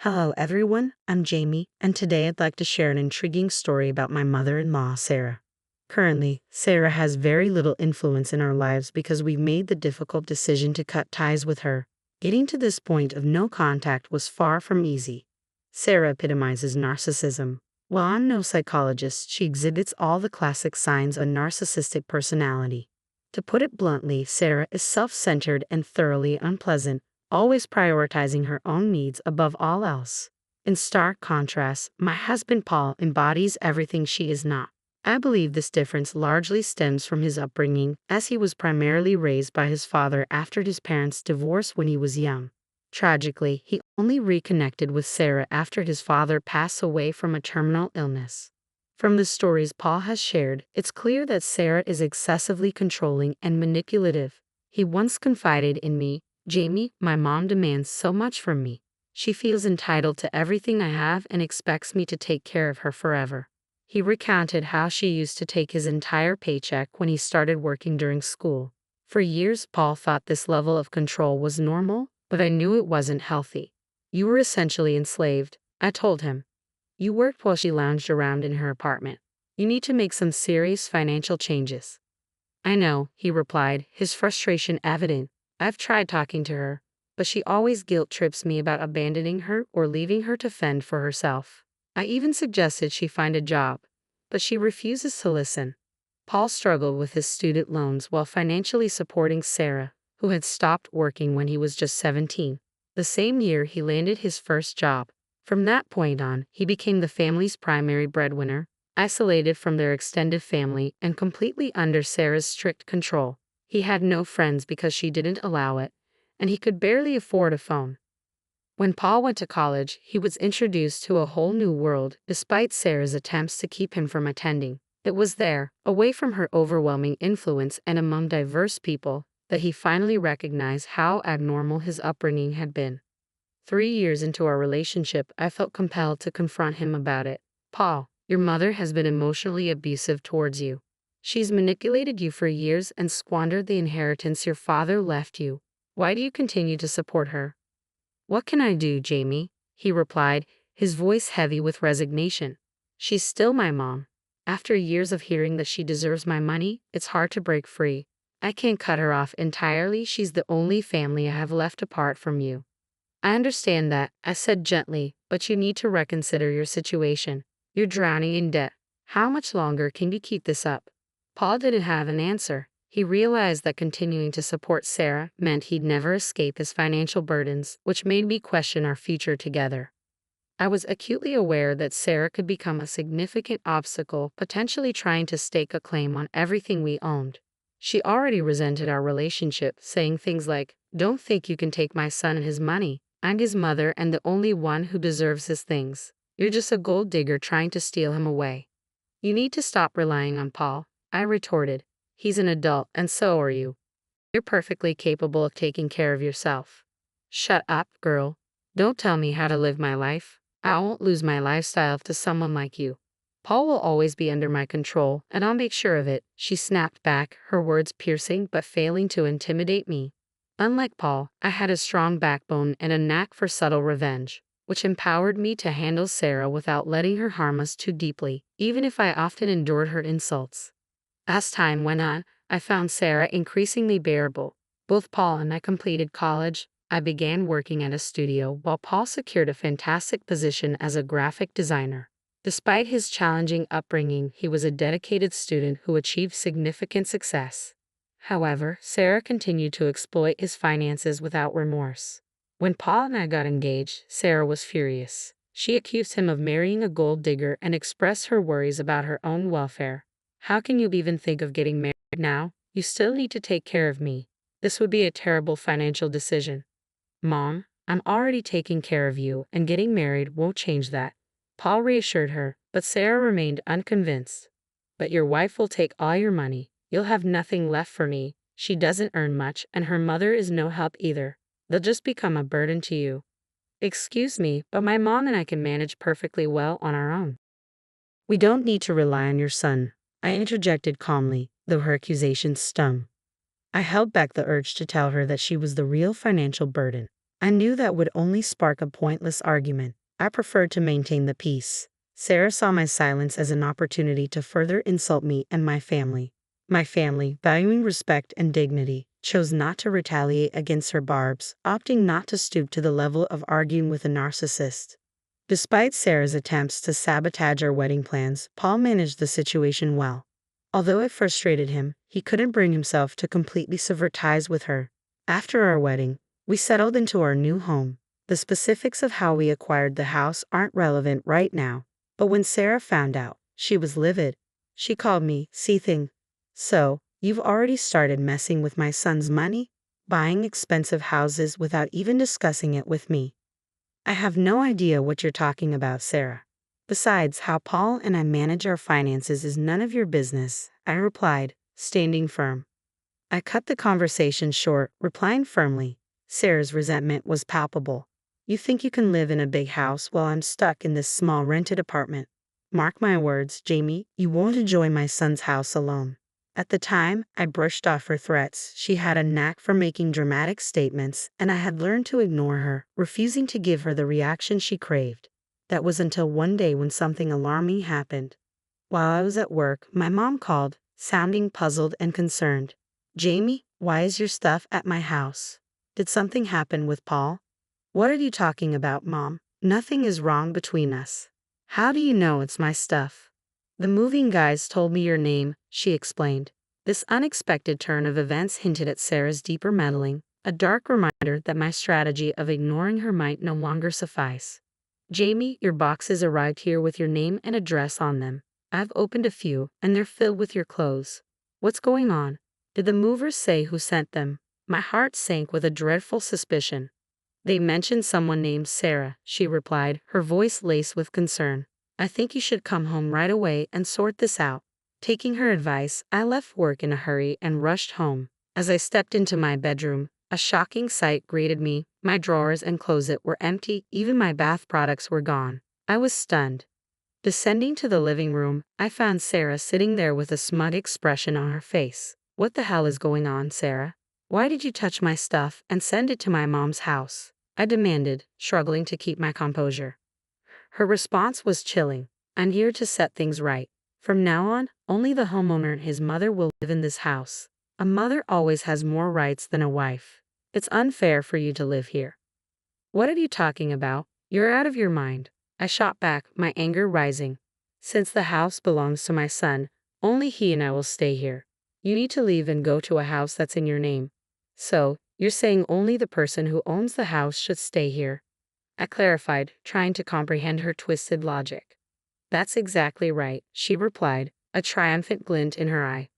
Hello, everyone. I'm Jamie, and today I'd like to share an intriguing story about my mother in law, Sarah. Currently, Sarah has very little influence in our lives because we've made the difficult decision to cut ties with her. Getting to this point of no contact was far from easy. Sarah epitomizes narcissism. While I'm no psychologist, she exhibits all the classic signs of a narcissistic personality. To put it bluntly, Sarah is self centered and thoroughly unpleasant, always prioritizing her own needs above all else. In stark contrast, my husband Paul embodies everything she is not. I believe this difference largely stems from his upbringing, as he was primarily raised by his father after his parents' divorce when he was young. Tragically, he only reconnected with Sarah after his father passed away from a terminal illness. From the stories Paul has shared, it's clear that Sarah is excessively controlling and manipulative. He once confided in me, "Jamie, my mom demands so much from me. She feels entitled to everything I have and expects me to take care of her forever." He recounted how she used to take his entire paycheck when he started working during school. For years, Paul thought this level of control was normal, but I knew it wasn't healthy. "You were essentially enslaved," I told him. "You worked while she lounged around in her apartment. You need to make some serious financial changes." "I know," he replied, his frustration evident. "I've tried talking to her, but she always guilt trips me about abandoning her or leaving her to fend for herself. I even suggested she find a job, but she refuses to listen." Paul struggled with his student loans while financially supporting Sarah, who had stopped working when he was just 17. The same year, he landed his first job. From that point on, he became the family's primary breadwinner, isolated from their extended family and completely under Sarah's strict control. He had no friends because she didn't allow it, and he could barely afford a phone. When Paul went to college, he was introduced to a whole new world, despite Sarah's attempts to keep him from attending. It was there, away from her overwhelming influence and among diverse people, that he finally recognized how abnormal his upbringing had been. 3 years into our relationship, I felt compelled to confront him about it. "Paul, your mother has been emotionally abusive towards you. She's manipulated you for years and squandered the inheritance your father left you. Why do you continue to support her?" "What can I do, Jamie?" he replied, his voice heavy with resignation. "She's still my mom. After years of hearing that she deserves my money, it's hard to break free. I can't cut her off entirely. She's the only family I have left apart from you." "I understand that," I said gently, "but you need to reconsider your situation. You're drowning in debt. How much longer can you keep this up?" Paul didn't have an answer. He realized that continuing to support Sarah meant he'd never escape his financial burdens, which made me question our future together. I was acutely aware that Sarah could become a significant obstacle, potentially trying to stake a claim on everything we owned. She already resented our relationship, saying things like, "Don't think you can take my son and his money. I'm his mother and the only one who deserves his things. You're just a gold digger trying to steal him away." "You need to stop relying on Paul," I retorted. "He's an adult, and so are you. You're perfectly capable of taking care of yourself." "Shut up, girl. Don't tell me how to live my life. I won't lose my lifestyle to someone like you. Paul will always be under my control, and I'll make sure of it," she snapped back, her words piercing but failing to intimidate me. Unlike Paul, I had a strong backbone and a knack for subtle revenge, which empowered me to handle Sarah without letting her harm us too deeply, even if I often endured her insults. As time went on, I found Sarah increasingly bearable. Both Paul and I completed college. I began working at a studio while Paul secured a fantastic position as a graphic designer. Despite his challenging upbringing, he was a dedicated student who achieved significant success. However, Sarah continued to exploit his finances without remorse. When Paul and I got engaged, Sarah was furious. She accused him of marrying a gold digger and expressed her worries about her own welfare. "How can you even think of getting married now? You still need to take care of me. This would be a terrible financial decision." "Mom, I'm already taking care of you, and getting married won't change that," Paul reassured her, but Sarah remained unconvinced. "But your wife will take all your money. You'll have nothing left for me. She doesn't earn much, and her mother is no help either. They'll just become a burden to you." "Excuse me, but my mom and I can manage perfectly well on our own." "We don't need to rely on your son," I interjected calmly, though her accusations stung. I held back the urge to tell her that she was the real financial burden. I knew that would only spark a pointless argument. I preferred to maintain the peace. Sarah saw my silence as an opportunity to further insult me and my family. My family, valuing respect and dignity, chose not to retaliate against her barbs, opting not to stoop to the level of arguing with a narcissist. Despite Sarah's attempts to sabotage our wedding plans, Paul managed the situation well. Although it frustrated him, he couldn't bring himself to completely sever ties with her. After our wedding, we settled into our new home. The specifics of how we acquired the house aren't relevant right now, but when Sarah found out, she was livid. She called me seething. So, you've already started messing with my son's money? Buying expensive houses without even discussing it with me? I have no idea what you're talking about, Sarah. Besides, how Paul and I manage our finances is none of your business, I replied, standing firm. I cut the conversation short, replying firmly. Sarah's resentment was palpable. You think you can live in a big house while I'm stuck in this small rented apartment? Mark my words, Jamie, you won't enjoy my son's house alone. At the time, I brushed off her threats. She had a knack for making dramatic statements, and I had learned to ignore her, refusing to give her the reaction she craved. That was until one day when something alarming happened. While I was at work, my mom called, sounding puzzled and concerned. Jamie, why is your stuff at my house? Did something happen with Paul? What are you talking about, Mom? Nothing is wrong between us. How do you know it's my stuff? The moving guys told me your name, she explained. This unexpected turn of events hinted at Sarah's deeper meddling, a dark reminder that my strategy of ignoring her might no longer suffice. Jamie, your boxes arrived here with your name and address on them. I've opened a few, and they're filled with your clothes. What's going on? Did the movers say who sent them? My heart sank with a dreadful suspicion. They mentioned someone named Sarah, she replied, her voice laced with concern. I think you should come home right away and sort this out. Taking her advice, I left work in a hurry and rushed home. As I stepped into my bedroom, a shocking sight greeted me. My drawers and closet were empty, even my bath products were gone. I was stunned. Descending to the living room, I found Sarah sitting there with a smug expression on her face. What the hell is going on, Sarah? Why did you touch my stuff and send it to my mom's house? I demanded, struggling to keep my composure. Her response was chilling. I'm here to set things right. From now on, only the homeowner and his mother will live in this house. A mother always has more rights than a wife. It's unfair for you to live here. What are you talking about? You're out of your mind. I shot back, my anger rising. Since the house belongs to my son, only he and I will stay here. You need to leave and go to a house that's in your name. So, you're saying only the person who owns the house should stay here? I clarified, trying to comprehend her twisted logic. That's exactly right, she replied, a triumphant glint in her eye.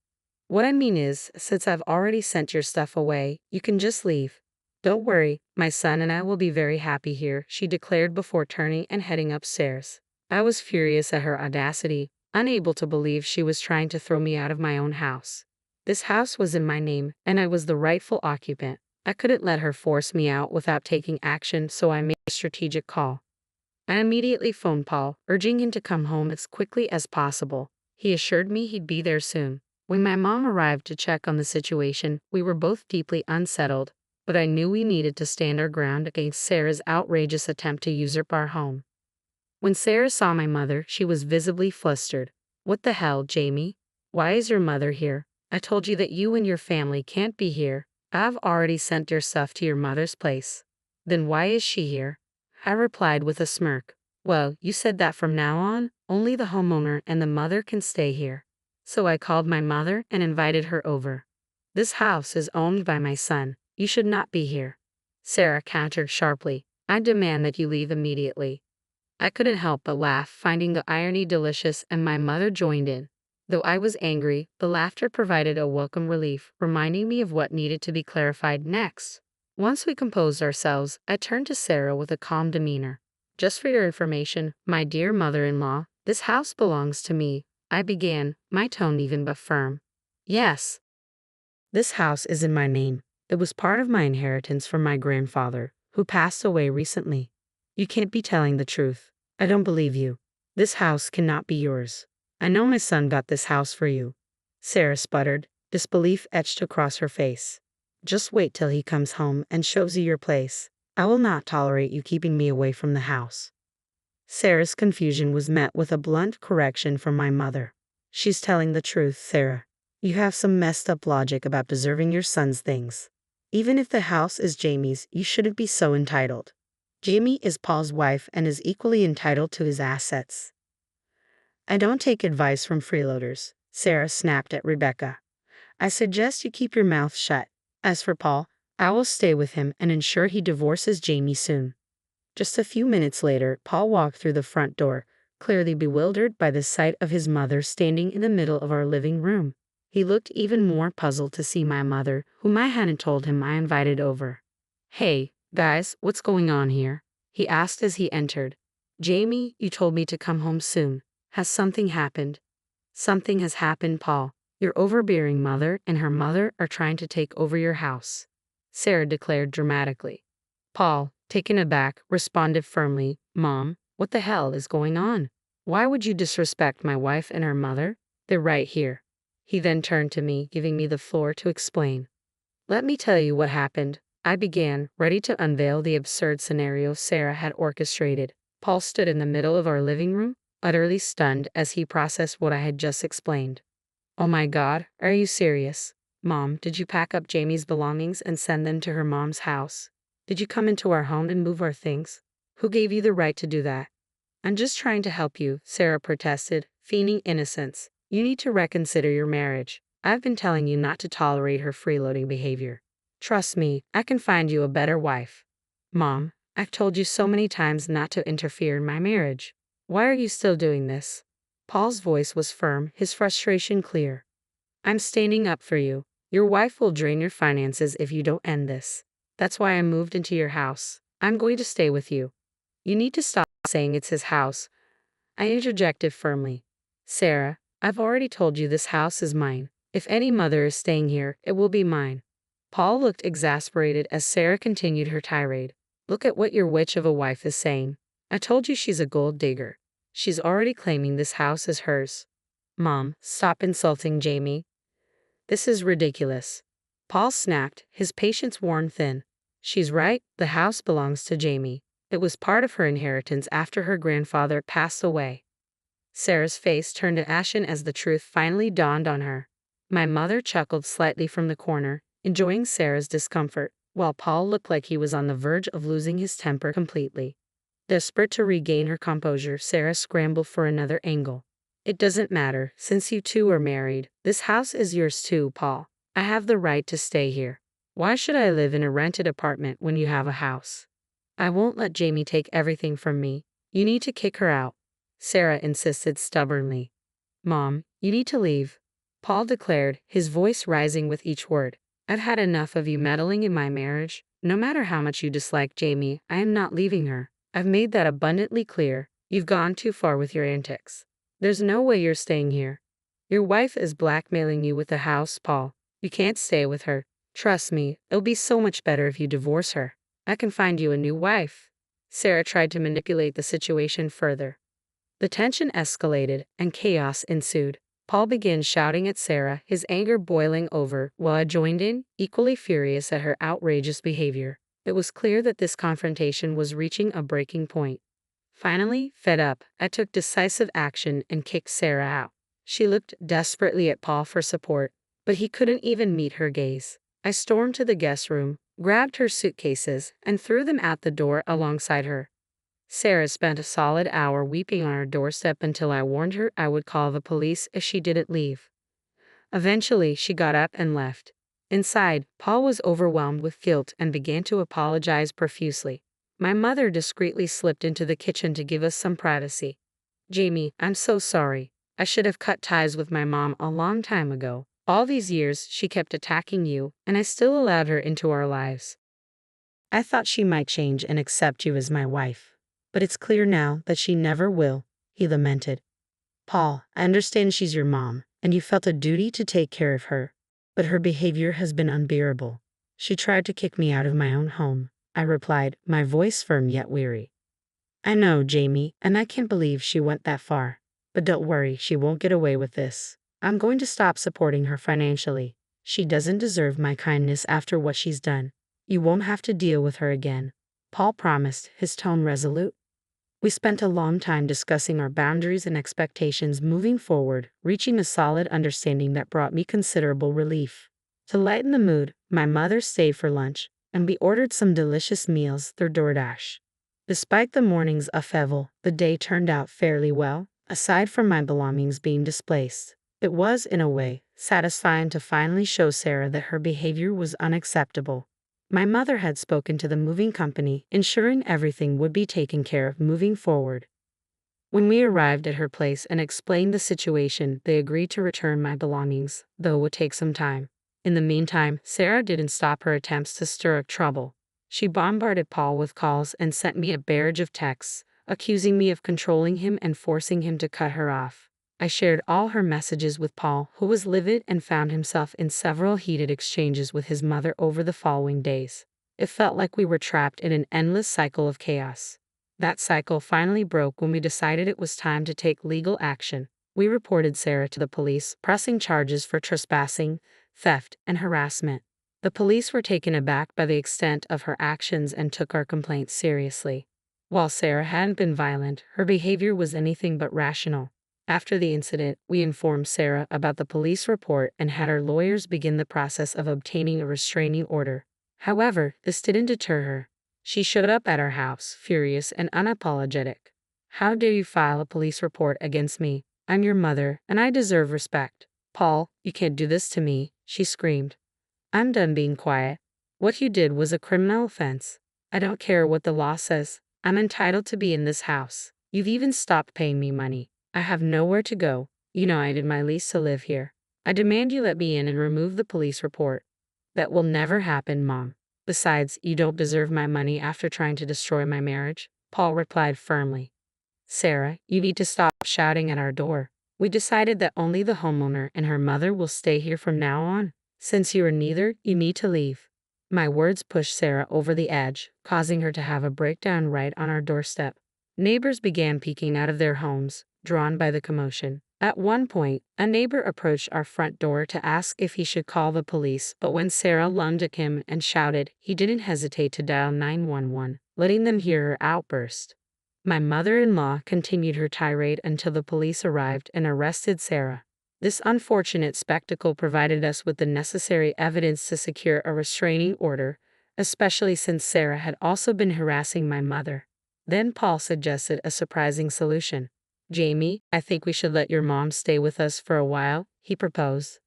What I mean is, since I've already sent your stuff away, you can just leave. Don't worry, my son and I will be very happy here, she declared before turning and heading upstairs. I was furious at her audacity, unable to believe she was trying to throw me out of my own house. This house was in my name, and I was the rightful occupant. I couldn't let her force me out without taking action, so I made a strategic call. I immediately phoned Paul, urging him to come home as quickly as possible. He assured me he'd be there soon. When my mom arrived to check on the situation, we were both deeply unsettled, but I knew we needed to stand our ground against Sarah's outrageous attempt to usurp our home. When Sarah saw my mother, she was visibly flustered. What the hell, Jamie? Why is your mother here? I told you that you and your family can't be here. I've already sent your stuff to your mother's place. Then why is she here? I replied with a smirk. Well, you said that from now on, only the homeowner and the mother can stay here. So I called my mother and invited her over. This house is owned by my son. You should not be here. Sarah countered sharply. I demand that you leave immediately. I couldn't help but laugh, finding the irony delicious, and my mother joined in. Though I was angry, the laughter provided a welcome relief, reminding me of what needed to be clarified next. Once we composed ourselves, I turned to Sarah with a calm demeanor. Just for your information, my dear mother-in-law, this house belongs to me, I began, my tone even but firm. Yes. This house is in my name. It was part of my inheritance from my grandfather, who passed away recently. You can't be telling the truth. I don't believe you. This house cannot be yours. I know my son got this house for you. Sarah sputtered, disbelief etched across her face. Just wait till he comes home and shows you your place. I will not tolerate you keeping me away from the house. Sarah's confusion was met with a blunt correction from my mother. She's telling the truth, Sarah. You have some messed up logic about deserving your son's things. Even if the house is Jamie's, you shouldn't be so entitled. Jamie is Paul's wife and is equally entitled to his assets. I don't take advice from freeloaders, Sarah snapped at Rebecca. I suggest you keep your mouth shut. As for Paul, I will stay with him and ensure he divorces Jamie soon. Just a few minutes later, Paul walked through the front door, clearly bewildered by the sight of his mother standing in the middle of our living room. He looked even more puzzled to see my mother, whom I hadn't told him I invited over. Hey, guys, what's going on here? He asked as he entered. Jamie, you told me to come home soon. Has something happened? Something has happened, Paul. Your overbearing mother and her mother are trying to take over your house, Sarah declared dramatically. Paul, taken aback, responded firmly, Mom, what the hell is going on? Why would you disrespect my wife and her mother? They're right here. He then turned to me, giving me the floor to explain. Let me tell you what happened, I began, ready to unveil the absurd scenario Sarah had orchestrated. Paul stood in the middle of our living room, utterly stunned as he processed what I had just explained. Oh my God, are you serious? Mom, did you pack up Jamie's belongings and send them to her mom's house? Did you come into our home and move our things? Who gave you the right to do that? I'm just trying to help you, Sarah protested, feigning innocence. You need to reconsider your marriage. I've been telling you not to tolerate her freeloading behavior. Trust me, I can find you a better wife. Mom, I've told you so many times not to interfere in my marriage. Why are you still doing this? Paul's voice was firm, his frustration clear. I'm standing up for you. Your wife will drain your finances if you don't end this. That's why I moved into your house. I'm going to stay with you. You need to stop saying it's his house. I interjected firmly. Sarah, I've already told you this house is mine. If any mother is staying here, it will be mine. Paul looked exasperated as Sarah continued her tirade. Look at what your witch of a wife is saying. I told you she's a gold digger. She's already claiming this house is hers. Mom, stop insulting Jamie. This is ridiculous. Paul snapped, his patience worn thin. She's right, the house belongs to Jamie. It was part of her inheritance after her grandfather passed away. Sarah's face turned ashen as the truth finally dawned on her. My mother chuckled slightly from the corner, enjoying Sarah's discomfort, while Paul looked like he was on the verge of losing his temper completely. Desperate to regain her composure, Sarah scrambled for another angle. It doesn't matter, since you two are married. This house is yours too, Paul. I have the right to stay here. Why should I live in a rented apartment when you have a house? I won't let Jamie take everything from me. You need to kick her out, Sarah insisted stubbornly. Mom, you need to leave, Paul declared, his voice rising with each word. I've had enough of you meddling in my marriage. No matter how much you dislike Jamie, I am not leaving her. I've made that abundantly clear. You've gone too far with your antics. There's no way you're staying here. Your wife is blackmailing you with the house, Paul. You can't stay with her. Trust me, it'll be so much better if you divorce her. I can find you a new wife. Sarah tried to manipulate the situation further. The tension escalated, and chaos ensued. Paul began shouting at Sarah, his anger boiling over, while I joined in, equally furious at her outrageous behavior. It was clear that this confrontation was reaching a breaking point. Finally, fed up, I took decisive action and kicked Sarah out. She looked desperately at Paul for support, but he couldn't even meet her gaze. I stormed to the guest room, grabbed her suitcases, and threw them out the door alongside her. Sarah spent a solid hour weeping on our doorstep until I warned her I would call the police if she didn't leave. Eventually, she got up and left. Inside, Paul was overwhelmed with guilt and began to apologize profusely. My mother discreetly slipped into the kitchen to give us some privacy. Jamie, I'm so sorry. I should have cut ties with my mom a long time ago. All these years, she kept attacking you, and I still allowed her into our lives. I thought she might change and accept you as my wife. But it's clear now that she never will, he lamented. Paul, I understand she's your mom, and you felt a duty to take care of her. But her behavior has been unbearable. She tried to kick me out of my own home, I replied, my voice firm yet weary. I know, Jamie, and I can't believe she went that far. But don't worry, she won't get away with this. I'm going to stop supporting her financially. She doesn't deserve my kindness after what she's done. You won't have to deal with her again. Paul promised, his tone resolute. We spent a long time discussing our boundaries and expectations moving forward, reaching a solid understanding that brought me considerable relief. To lighten the mood, my mother stayed for lunch, and we ordered some delicious meals through DoorDash. Despite the morning's upheaval, the day turned out fairly well, aside from my belongings being displaced. It was, in a way, satisfying to finally show Sarah that her behavior was unacceptable. My mother had spoken to the moving company, ensuring everything would be taken care of moving forward. When we arrived at her place and explained the situation, they agreed to return my belongings, though it would take some time. In the meantime, Sarah didn't stop her attempts to stir up trouble. She bombarded Paul with calls and sent me a barrage of texts, accusing me of controlling him and forcing him to cut her off. I shared all her messages with Paul, who was livid and found himself in several heated exchanges with his mother over the following days. It felt like we were trapped in an endless cycle of chaos. That cycle finally broke when we decided it was time to take legal action. We reported Sarah to the police, pressing charges for trespassing, theft, and harassment. The police were taken aback by the extent of her actions and took our complaint seriously. While Sarah hadn't been violent, her behavior was anything but rational. After the incident, we informed Sarah about the police report and had our lawyers begin the process of obtaining a restraining order. However, this didn't deter her. She showed up at our house, furious and unapologetic. "How dare you file a police report against me? I'm your mother, and I deserve respect." "Paul, you can't do this to me," she screamed. "I'm done being quiet. What you did was a criminal offense. I don't care what the law says. I'm entitled to be in this house. You've even stopped paying me money. I have nowhere to go. You know I did my lease to live here. I demand you let me in and remove the police report." "That will never happen, Mom. Besides, you don't deserve my money after trying to destroy my marriage," Paul replied firmly. "Sarah, you need to stop shouting at our door. We decided that only the homeowner and her mother will stay here from now on. Since you are neither, you need to leave." My words pushed Sarah over the edge, causing her to have a breakdown right on our doorstep. Neighbors began peeking out of their homes, drawn by the commotion. At one point, a neighbor approached our front door to ask if he should call the police, but when Sarah lunged at him and shouted, he didn't hesitate to dial 911, letting them hear her outburst. My mother-in-law continued her tirade until the police arrived and arrested Sarah. This unfortunate spectacle provided us with the necessary evidence to secure a restraining order, especially since Sarah had also been harassing my mother. Then Paul suggested a surprising solution. "Jamie, I think we should let your mom stay with us for a while," he proposed.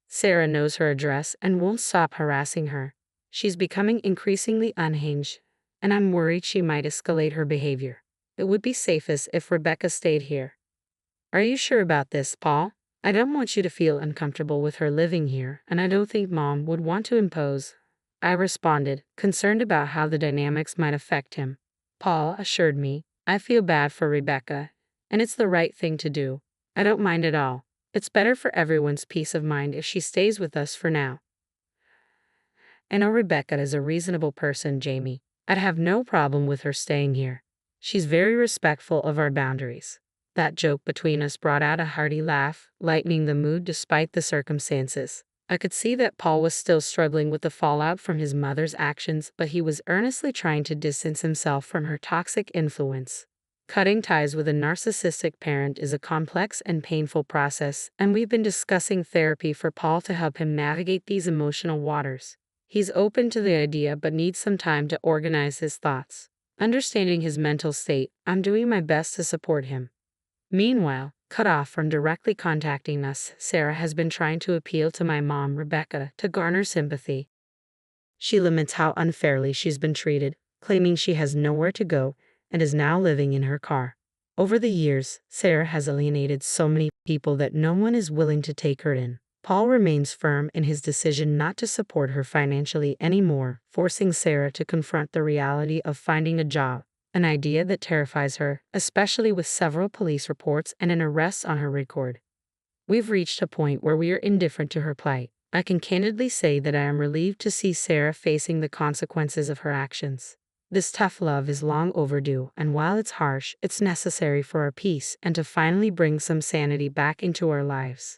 "Sarah knows her address and won't stop harassing her. She's becoming increasingly unhinged, and I'm worried she might escalate her behavior. It would be safest if Rebecca stayed here." "Are you sure about this, Paul? I don't want you to feel uncomfortable with her living here, and I don't think Mom would want to impose," I responded, concerned about how the dynamics might affect him. Paul assured me, "I feel bad for Rebecca, and it's the right thing to do. I don't mind at all. It's better for everyone's peace of mind if she stays with us for now." "I know Rebecca is a reasonable person, Jamie. I'd have no problem with her staying here. She's very respectful of our boundaries." That joke between us brought out a hearty laugh, lightening the mood despite the circumstances. I could see that Paul was still struggling with the fallout from his mother's actions, but he was earnestly trying to distance himself from her toxic influence. Cutting ties with a narcissistic parent is a complex and painful process, and we've been discussing therapy for Paul to help him navigate these emotional waters. He's open to the idea but needs some time to organize his thoughts. Understanding his mental state, I'm doing my best to support him. Meanwhile, cut off from directly contacting us, Sarah has been trying to appeal to my mom, Rebecca, to garner sympathy. She laments how unfairly she's been treated, claiming she has nowhere to go and is now living in her car. Over the years, Sarah has alienated so many people that no one is willing to take her in. Paul remains firm in his decision not to support her financially anymore, forcing Sarah to confront the reality of finding a job, an idea that terrifies her, especially with several police reports and an arrest on her record. We've reached a point where we are indifferent to her plight. I can candidly say that I am relieved to see Sarah facing the consequences of her actions. This tough love is long overdue, and while it's harsh, it's necessary for our peace and to finally bring some sanity back into our lives.